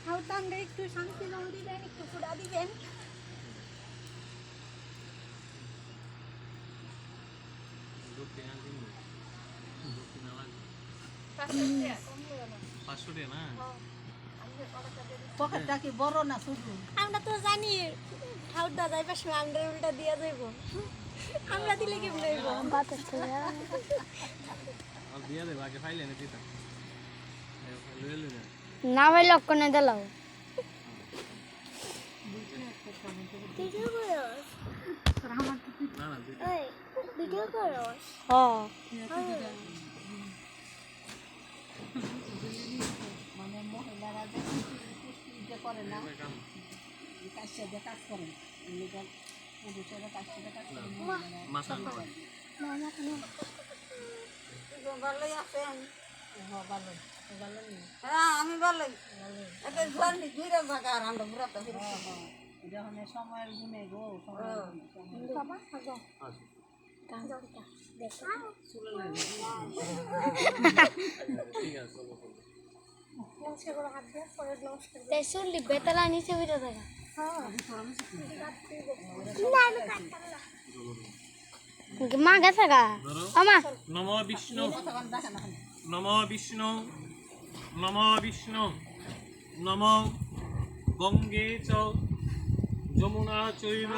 হাউতানরে একটু শান্তি জল দিবেন, একটু ফুটা দিবেন। পকেটটা কি বড় না ছোট? আমরা তো জানি হাউদা যাইবার সময় আমরা উল্টা দিয়া যাইব, আমরা দিলে কেমন হইব? না ভাই লক্ষণে দিলাও ভিডিও করো। মানে মহিলারা যে ইয়ে করে না, কাজটা দিয়ে কাজ করে না, পুরুষেরা কাজটা দিয়ে কাজ করে ভালোই আছেন? ভালো ভালো হ্যাঁ আমি ভালোই। একটা জোয়ানি দুইটা জায়গা আর আমরা ঘুরাতে ফিরি। যখন সময়ের গুণে গো বাবা আগো তেসুলি বেতলা নিচে উঠে থাকা মা গেছে গা আমা নমো বিষ্ণু নমো বিষ্ণু নমো বিষ্ণু নমো গঙ্গে চ যমুনা চৈব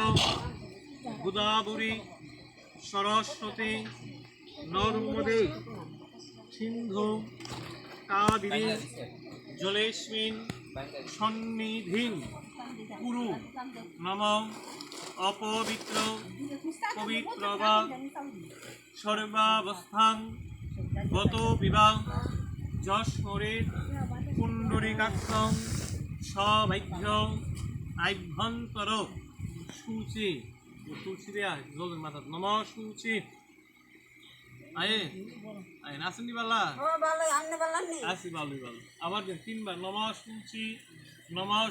গোদাবরী সরস্বতী নর্মদে সিন্ধু কাবেরী জলেস্মিন সন্নিধিং কুরু নম অপবিত্র পবিত্র বা সর্বাবস্থাং গত বিবাহ যশোরে পুণ্ডরিকাক্ষং সভাগ্য আভ্যন্তর সূচি তুলসী দেয়া জলের মাথা নম সূচি আয়ে আয়ে নাসনি বালা ও ভালোই, আপনি ভালো নি? আসি ভালোই ভালো আবার দেন তিনবার নম সূচি নম